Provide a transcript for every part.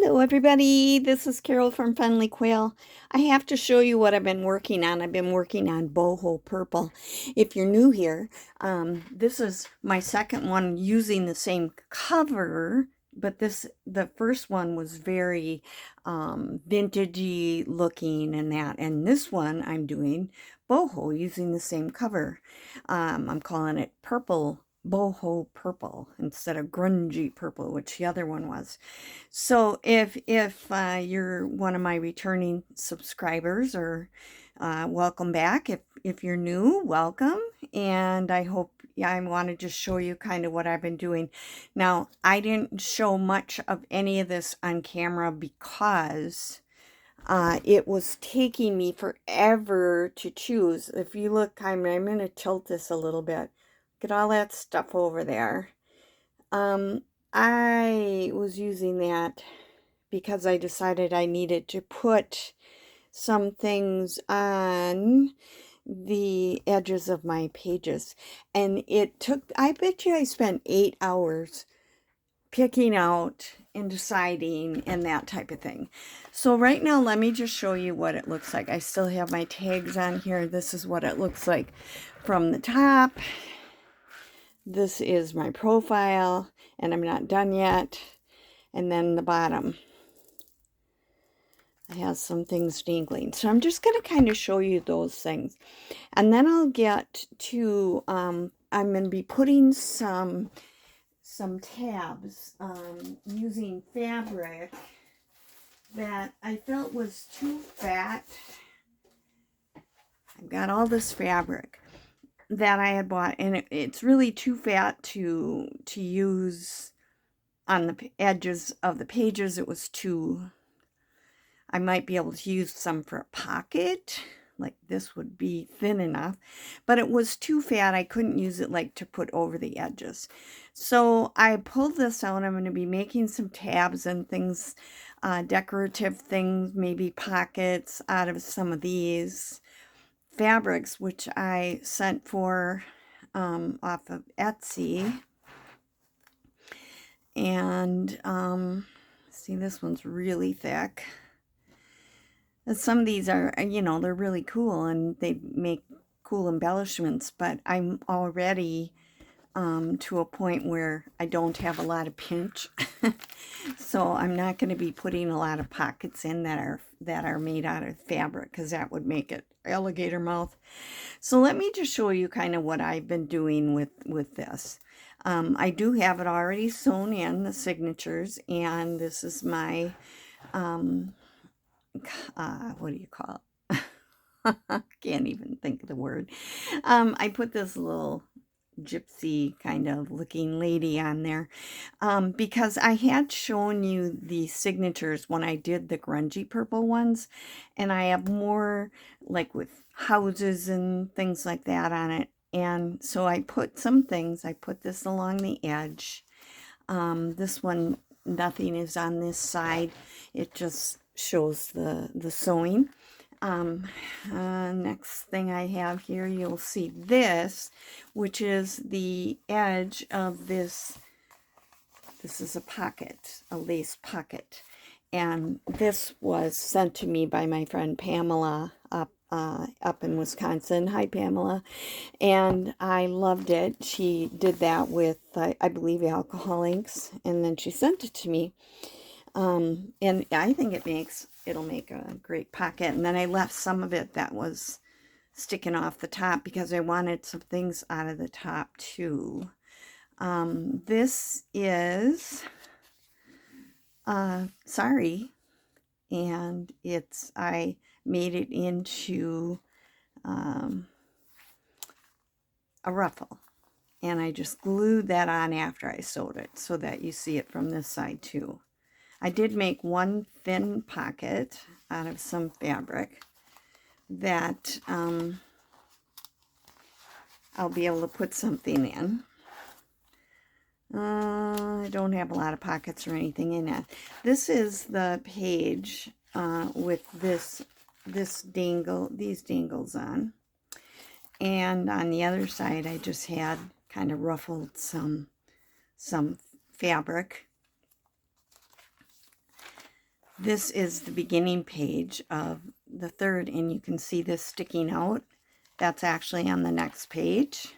Hello everybody, this is Carol from Friendly Quail. I have to show you what I've been working on. I've been working on Boho Purple. If you're new here, this is my second one using the same cover, but the first one was very vintagey looking and this one I'm doing Boho using the same cover. I'm calling it Boho Purple instead of grungy purple, which the other one was. So if you're one of my returning subscribers, or welcome back. If you're new, welcome. And I hope, yeah, I want to just show you kind of what I've been doing. Now, I didn't show much of any of this on camera because it was taking me forever to choose. If you look, I'm going to tilt this a little bit. Get all that stuff over there. I was using that because I decided I needed to put some things on the edges of my pages. And it took, I bet you I spent 8 hours picking out and deciding and that type of thing. So right now, let me just show you what it looks like. I still have my tags on here. This is what it looks like from the top. This is my profile, and I'm not done yet. And then the bottom, it has some things dangling. So I'm just going to kind of show you those things. And then I'll get to, I'm going to be putting some tabs using fabric that I felt was too fat. I've got all this fabric that I had bought, and it's really too fat to use on the edges of the pages. It was too, I might be able to use some for a pocket, like this would be thin enough, but it was too fat. I couldn't use it like to put over the edges. So I pulled this out. I'm going to be making some tabs and things, decorative things, maybe pockets out of some of these fabrics, which I sent for off of Etsy. And see, this one's really thick. And some of these are, you know, they're really cool and they make cool embellishments, but I'm already to a point where I don't have a lot of pinch. So I'm not going to be putting a lot of pockets in that are made out of fabric, because that would make it alligator mouth. So let me just show you kind of what I've been doing with this. I do have it already sewn in, the signatures, and this is my what do you call it? Can't even think of the word. I put this little gypsy kind of looking lady on there because I had shown you the signatures when I did the grungy purple ones, and I have more like with houses and things like that on it. And so I put some things, I put this along the edge. This one, nothing is on this side. It just shows the sewing. Next thing I have here, you'll see this, which is the edge of this. This is a pocket, a lace pocket. And this was sent to me by my friend Pamela up in Wisconsin. Hi, Pamela. And I loved it. She did that with, I believe, alcohol inks, and then she sent it to me. And I think it'll make a great pocket. And then I left some of it that was sticking off the top because I wanted some things out of the top too. This is sorry, and I made it into a ruffle, and I just glued that on after I sewed it so that you see it from this side too. I did make one thin pocket out of some fabric that I'll be able to put something in. I don't have a lot of pockets or anything in it. This is the page with these dangles on. And on the other side, I just had kind of ruffled some fabric. This is the beginning page of the third, and you can see this sticking out. That's actually on the next page.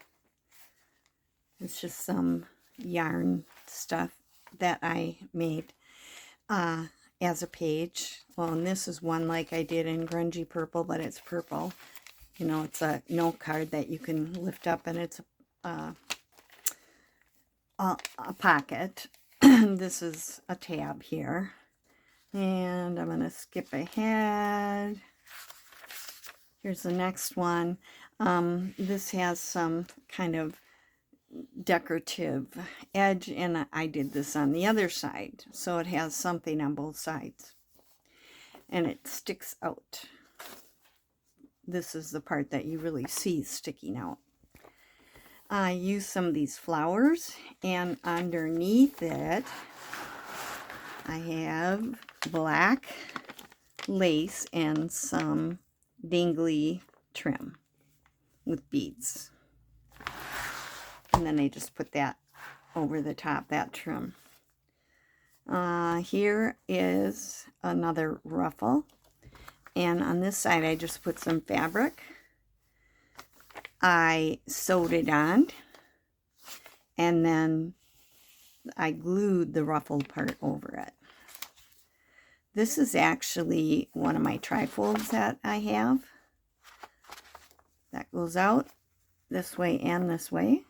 It's just some yarn stuff that I made as a page. Well, and this is one like I did in Grungy Purple, but it's purple. You know, it's a note card that you can lift up, and it's a pocket. This is a tab here. And I'm going to skip ahead. Here's the next one. This has some kind of decorative edge, and I did this on the other side. So it has something on both sides. And it sticks out. This is the part that you really see sticking out. I used some of these flowers, and underneath it, I have black lace and some dangly trim with beads. And then I just put that over the top, that trim. Here is another ruffle. And on this side, I just put some fabric. I sewed it on. And then I glued the ruffled part over it. This is actually one of my trifolds that I have. That goes out this way and this way.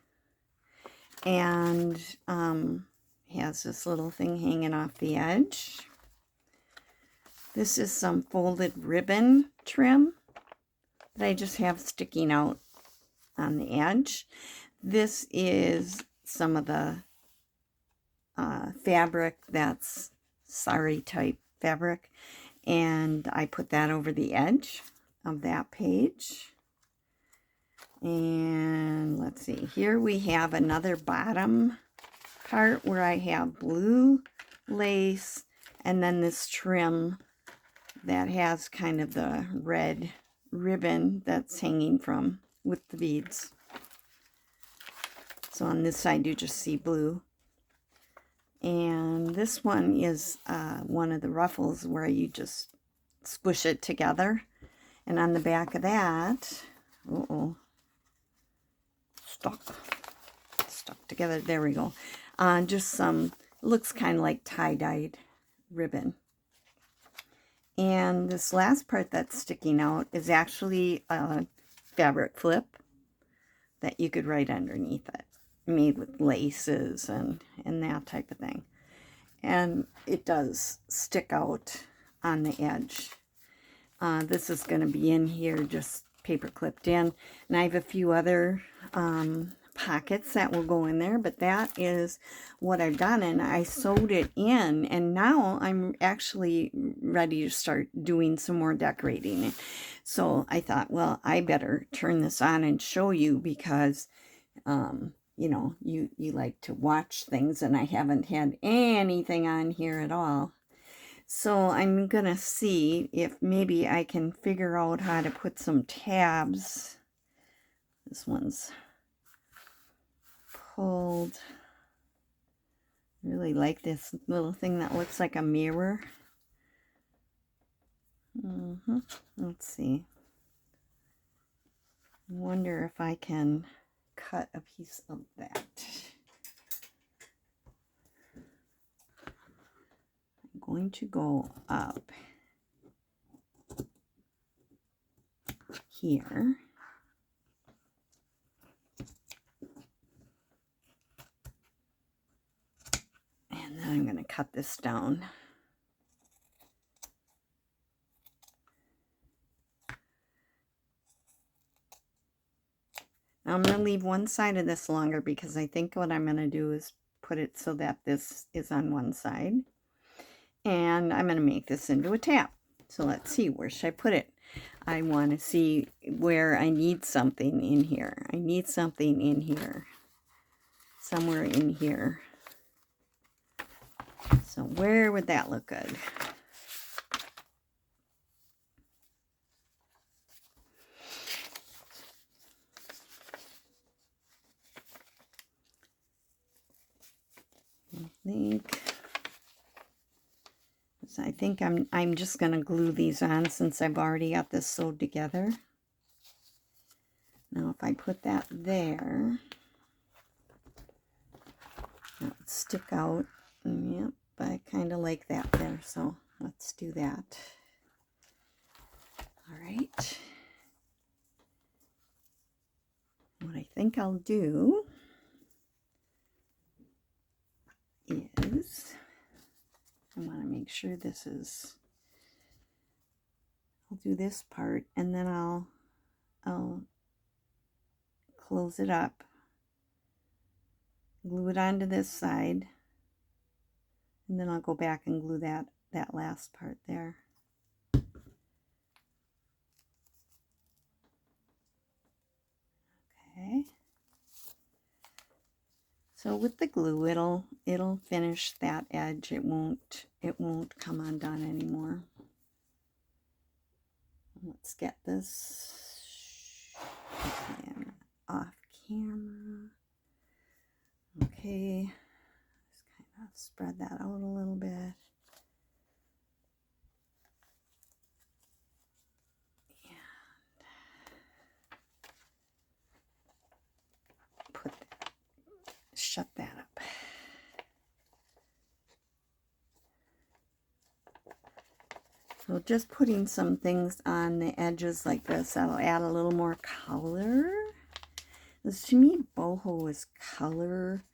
And has this little thing hanging off the edge. This is some folded ribbon trim that I just have sticking out on the edge. This is some of the fabric that's sari type fabric, and I put that over the edge of that page. And let's see, here we have another bottom part where I have blue lace and then this trim that has kind of the red ribbon that's hanging from with the beads. So on this side you just see blue. And this one is one of the ruffles where you just squish it together. And on the back of that, stuck together. There we go. Just some, looks kind of like tie-dyed ribbon. And this last part that's sticking out is actually a fabric flip that you could write underneath it, made with laces and that type of thing. And it does stick out on the edge. This is going to be in here just paper clipped in. And I have a few other pockets that will go in there, but that is what I've done, and I sewed it in, and now I'm actually ready to start doing some more decorating. So I thought, well, I better turn this on and show you, because you know, you like to watch things, and I haven't had anything on here at all. So I'm gonna see if maybe I can figure out how to put some tabs. This one's pulled. I really like this little thing that looks like a mirror. Let's see. I wonder if I can cut a piece of that. I'm going to go up here. And then I'm going to cut this down. Now I'm going to leave one side of this longer, because I think what I'm going to do is put it so that this is on one side. And I'm going to make this into a tab. So let's see, where should I put it? I want to see where I need something in here. I need something in here. Somewhere in here. So where would that look good? I think So I think I'm just going to glue these on since I've already got this sewed together. Now if I put that there, it would stick out. Yep, I kind of like that there, so let's do that. All right. What I think I'll do is, I want to make sure this is, I'll do this part and then I'll close it up, glue it onto this side, and then I'll go back and glue that last part there. Okay. So with the glue, it'll finish that edge. It won't come undone anymore. Let's get this off camera. Okay, just kind of spread that out a little bit. And shut that up. So just putting some things on the edges like this, that'll add a little more color. Because to me, boho is color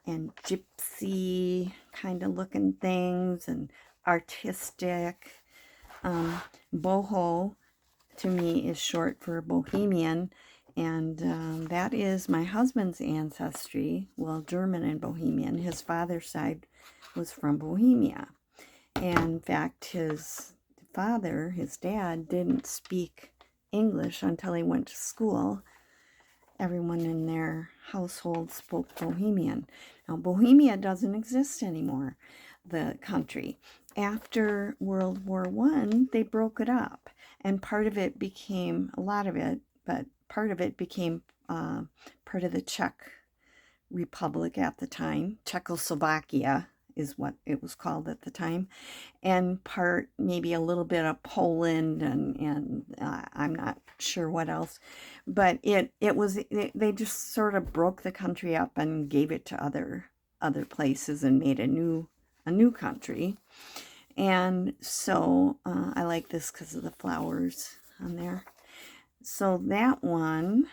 and gypsy kind of looking things and artistic. Boho to me is short for bohemian, and that is my husband's ancestry. Well, German and Bohemian. His father's side was from Bohemia. And in fact, his father, his dad, didn't speak English until he went to school. Everyone in their household spoke Bohemian. Now, Bohemia doesn't exist anymore, the country. After World War I, they broke it up. And part of it became, a lot of it, but part of it became part of the Czech Republic at the time. Czechoslovakia is what it was called at the time. And part, maybe a little bit of Poland, and I'm not sure what else. But they just sort of broke the country up and gave it to other places and made a new country. And so I like this because of the flowers on there. So that one,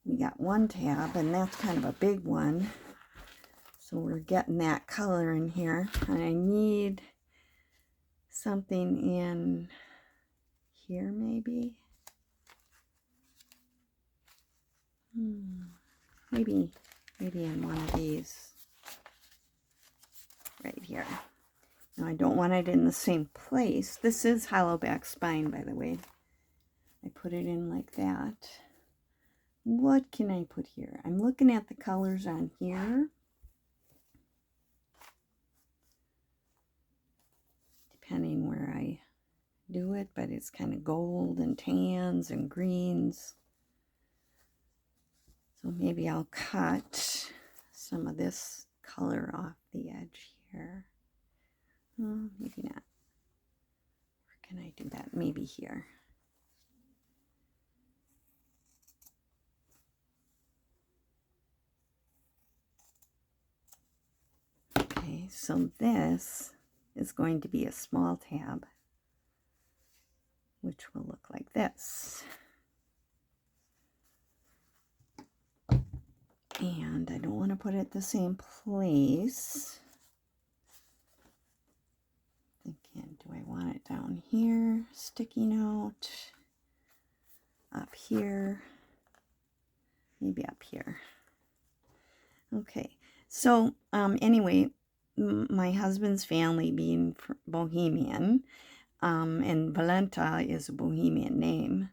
we got one tab, and that's kind of a big one. So we're getting that color in here, and I need something in here maybe. Maybe in one of these right here. Now I don't want it in the same place. This is hollow back spine, by the way. I put it in like that. What can I put here? I'm looking at the colors on here. Depending where I do it, but it's kind of gold and tans and greens. So maybe I'll cut some of this color off the edge here. Maybe not. Where can I do that? Maybe here. Okay, so this is going to be a small tab, which will look like this. And I don't want to put it the same place. Thinking, do I want it down here, sticking out, up here, maybe up here. Okay, so anyway, my husband's family being Bohemian, and Valenta is a Bohemian name,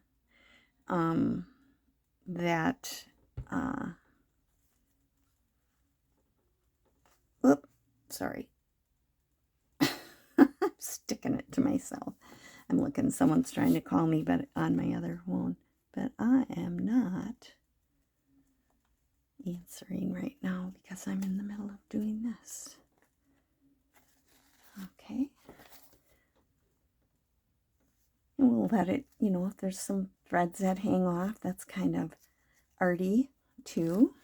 oops, sorry. I'm sticking it to myself. I'm looking, someone's trying to call me, but on my other phone, but I am not answering right now because I'm in the middle of doing this. Okay, let it, you know, if there's some threads that hang off, that's kind of arty too.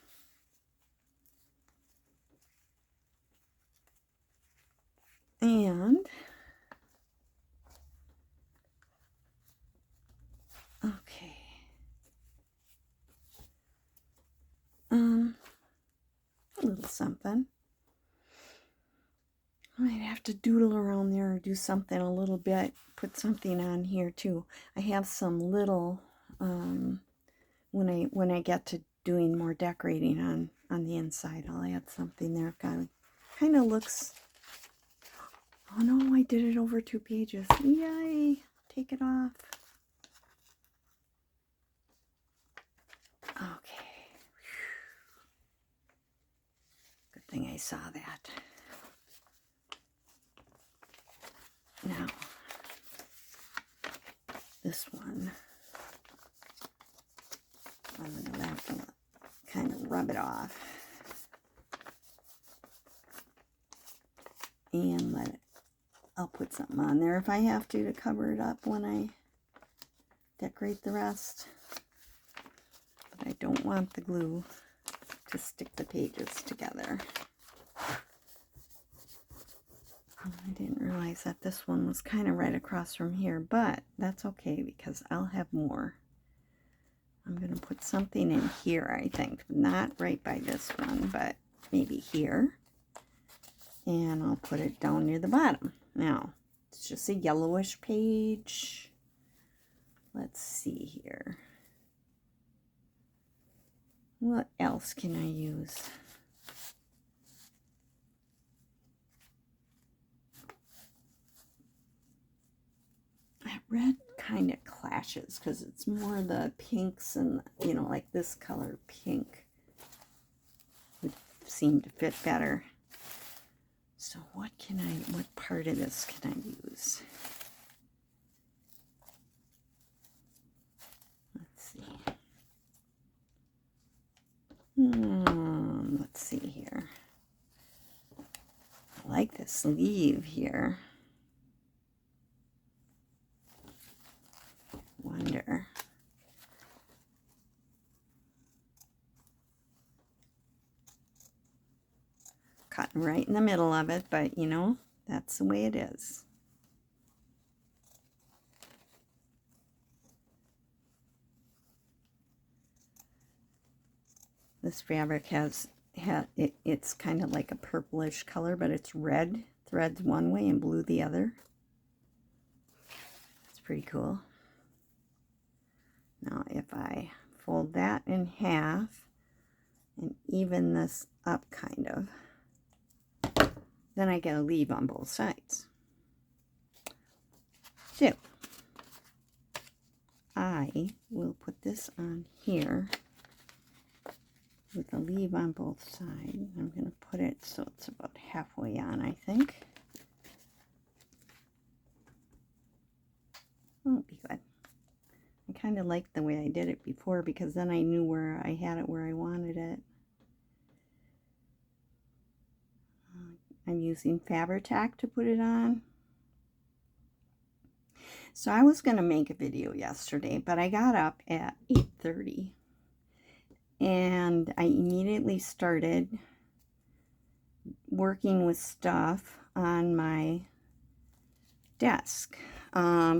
And okay. A little something. I might have to doodle around there or do something a little bit, put something on here too. I have some little, when I get to doing more decorating on the inside, I'll add something there. Kind of looks, oh no, I did it over 2 pages. Yay, take it off. Okay. Good thing I saw that. Now, this one, I'm going to have to kind of rub it off and let it, I'll put something on there if I have to cover it up when I decorate the rest. But I don't want the glue to stick the pages together. I didn't realize that this one was kind of right across from here, but that's okay because I'll have more. I'm going to put something in here, I think. Not right by this one, but maybe here. And I'll put it down near the bottom. Now, it's just a yellowish page. Let's see here. What else can I use? That red kind of clashes because it's more the pinks and, you know, like this color pink would seem to fit better. So what part of this can I use? Let's see. Let's see here. I like the sleeve here. Wonder. Cutting right in the middle of it, but you know, that's the way it is. This fabric it's kind of like a purplish color, but it's red threads one way and blue the other. It's pretty cool. Now if I fold that in half and even this up kind of, then I get a leaf on both sides. So I will put this on here with a leaf on both sides. I'm going to put it so it's about halfway on, I think. That'll be good. I kind of liked the way I did it before because then I knew where I had it where I wanted it. I'm using Fabri-Tac to put it on. So I was going to make a video yesterday, but I got up at 8:30 and I immediately started working with stuff on my desk.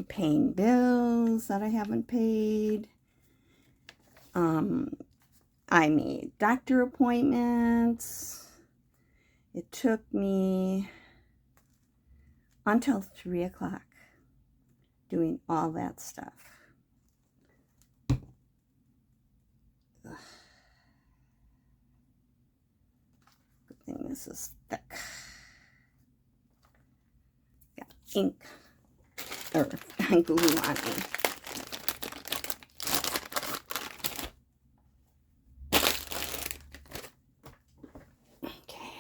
Paying bills that I haven't paid. I made doctor appointments. It took me until 3 o'clock doing all that stuff. Ugh. Good thing this is thick. Got ink or glue on me. Okay.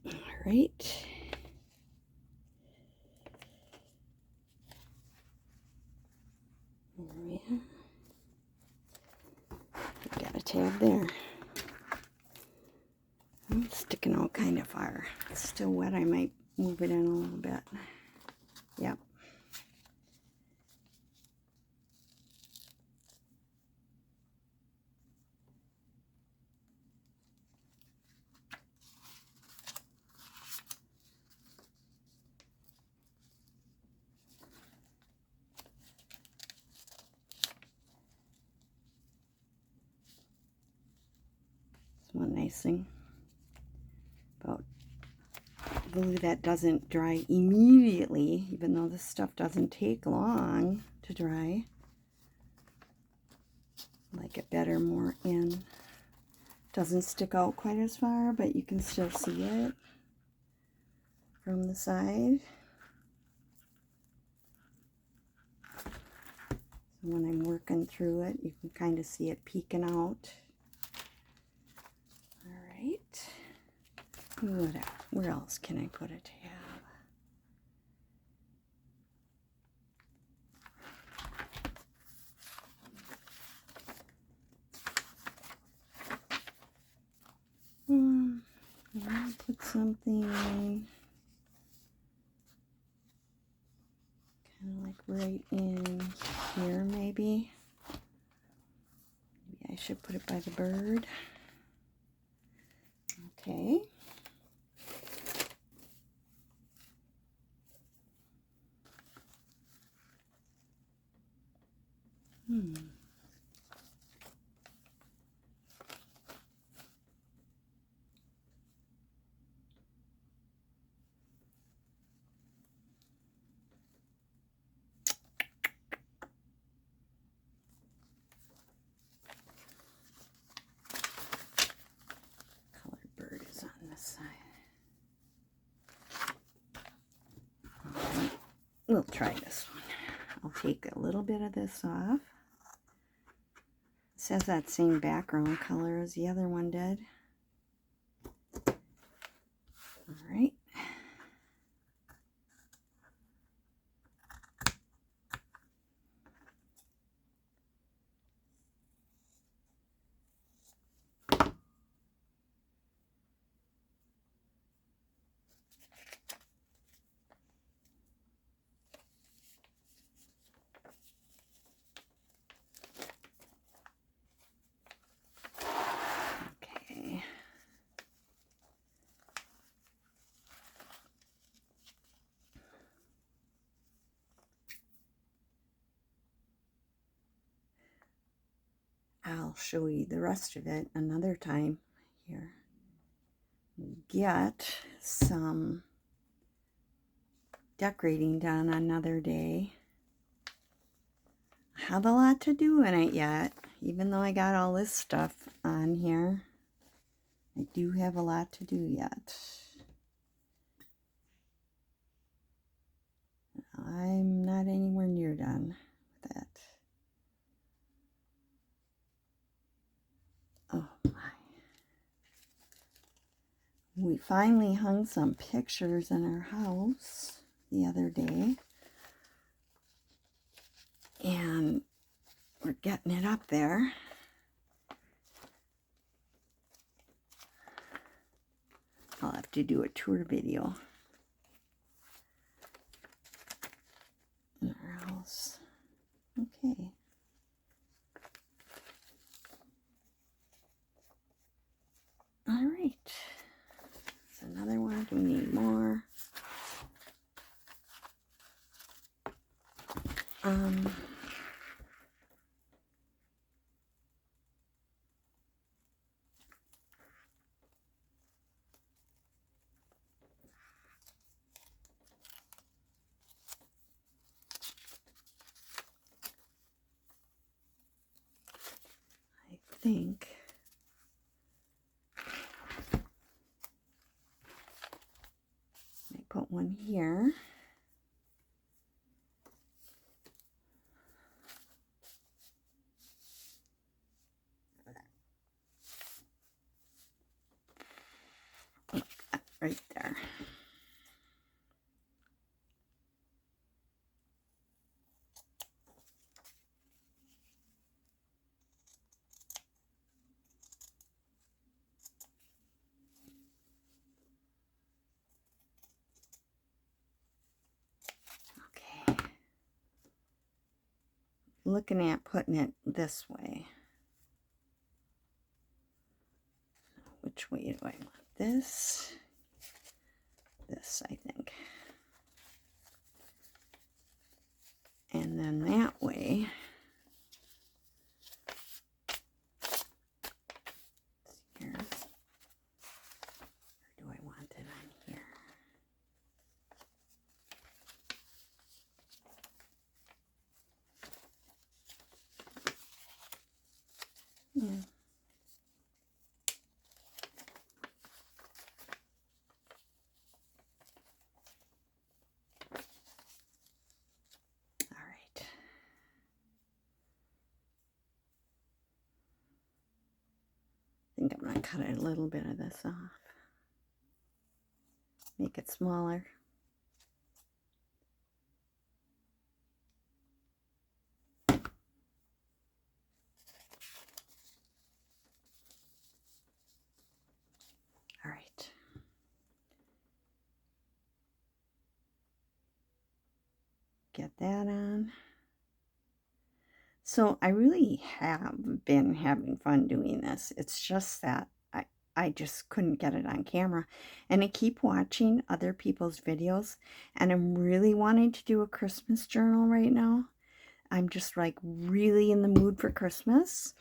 All right. There we are. Got a tab there. It's sticking out kind of far. It's still wet. I might move it in a little bit. Yep. One nice thing about glue that doesn't dry immediately, even though this stuff doesn't take long to dry. I like it better more in. Doesn't stick out quite as far, but you can still see it from the side. So when I'm working through it, you can kind of see it peeking out. Where else can I put a tab? I'll put something kind of like right in here, maybe. Maybe I should put it by the bird. Okay. Colored bird is on this side. We'll try this one. I'll take a little bit of this off. It says that same background color as the other one did. All right. I'll show you the rest of it another time here. Get some decorating done another day. I have a lot to do in it yet, even though I got all this stuff on here. I do have a lot to do yet. I'm not anywhere near done with that. Oh my. We finally hung some pictures in our house the other day. And we're getting it up there. I'll have to do a tour video in our house. Okay. All right. That's another one. Do we need more? I think I put one here. Right there. looking at putting it this way. Which way do I want this? This, I think. And then that way, here, or do I want it on here? Yeah. I think I'm going to cut a little bit of this off. Make it smaller. All right. Get that on. So I really have been having fun doing this. It's just that I just couldn't get it on camera. And I keep watching other people's videos, and I'm really wanting to do a Christmas journal right now. I'm just like really in the mood for Christmas.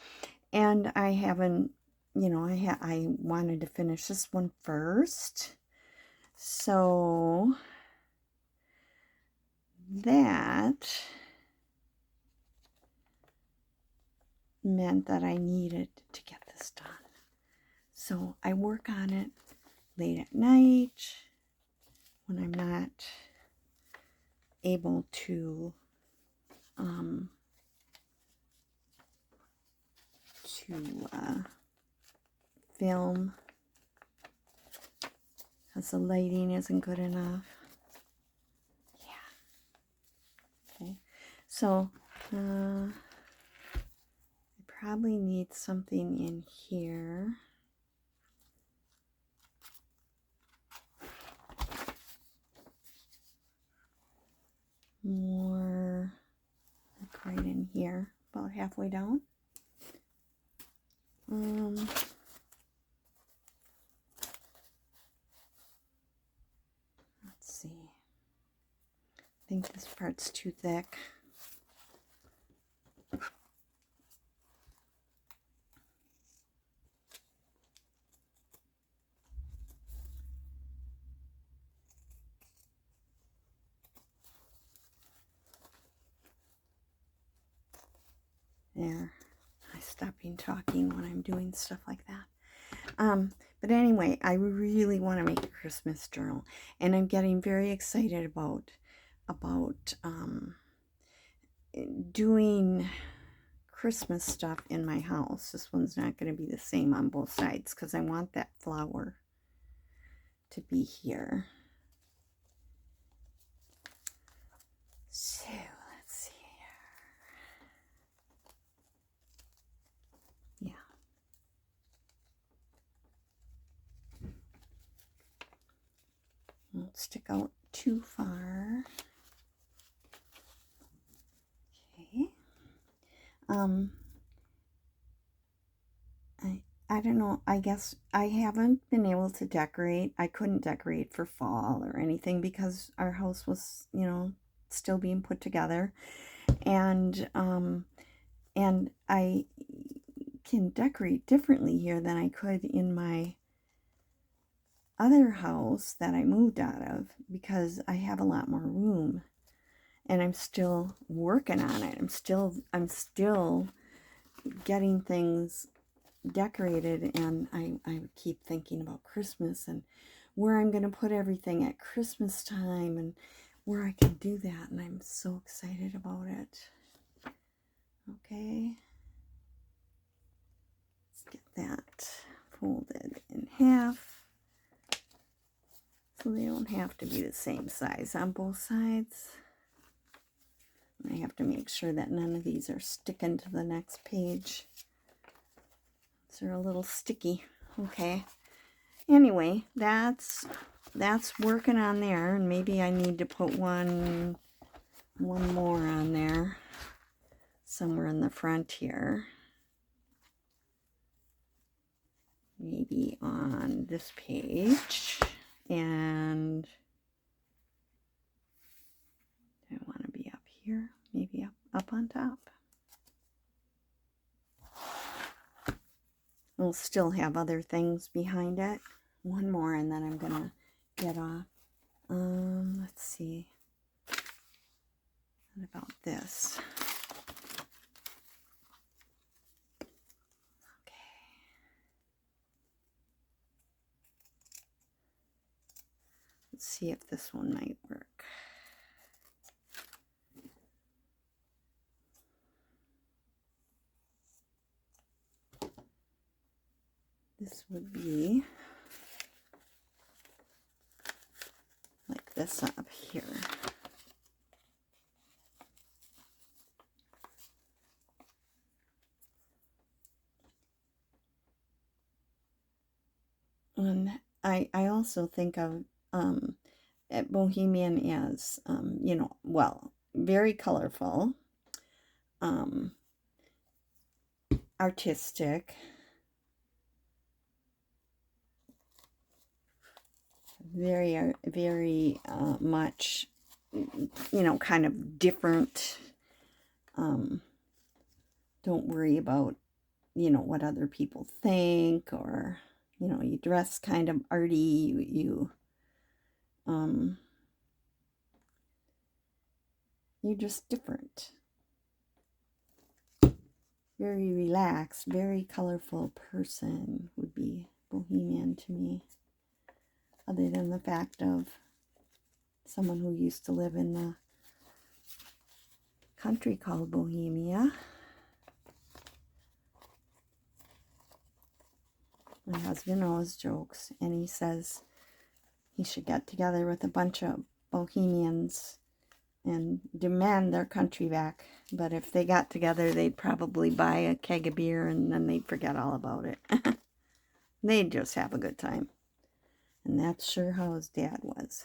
And I haven't, you know, I wanted to finish this one first. So that meant that I needed to get this done. So I work on it late at night when I'm not able to film because the lighting isn't good enough. Yeah. Okay. So I probably need something in here. More like right in here, about halfway down. Let's see. I think this part's too thick. There. I stop being talking when I'm doing stuff like that. But anyway, I really want to make a Christmas journal, and I'm getting very excited about doing Christmas stuff in my house. This one's not going to be the same on both sides because I want that flower to be here. So let's see here. Yeah. Won't stick out too far. Okay. I don't know. I guess I haven't been able to decorate. I couldn't decorate for fall or anything because our house was, you know, still being put together. And I can decorate differently here than I could in my other house that I moved out of because I have a lot more room, and I'm still working on it. I'm still getting things decorated, and I keep thinking about Christmas and where I'm going to put everything at Christmas time and where I can do that, and I'm so excited about it. Okay, let's get that folded in half so they don't have to be the same size on both sides. I have to make sure that none of these are sticking to the next page. They're a little sticky. Okay. Anyway, that's working on there, and maybe I need to put one more on there somewhere in the front here. Maybe on this page. And I want to be up here, maybe up on top. We'll still have other things behind it. One more and then I'm gonna get off. Let's see. What about this? Okay. Let's see if this one might work. This would be like this up here. And I also think of Bohemian as, you know, well, very colorful, artistic, very much, you know, kind of different. Don't worry about, you know, what other people think, or, you know, you dress kind of arty, you're just different. Very relaxed, very colorful person would be Bohemian to me. Other than the fact of someone who used to live in the country called Bohemia. My husband always jokes, and he says he should get together with a bunch of Bohemians and demand their country back. But if they got together, they'd probably buy a keg of beer and then they'd forget all about it. They'd just have a good time. And that's sure how his dad was.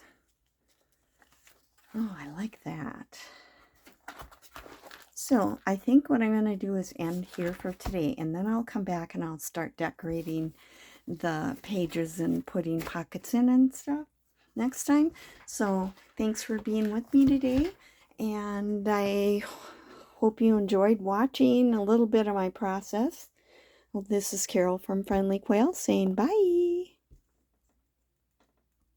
Oh, I like that. So I think what I'm going to do is end here for today, and then I'll come back and I'll start decorating the pages and putting pockets in and stuff next time. So thanks for being with me today, and I hope you enjoyed watching a little bit of my process. Well, this is Carol from Friendly Quail saying bye.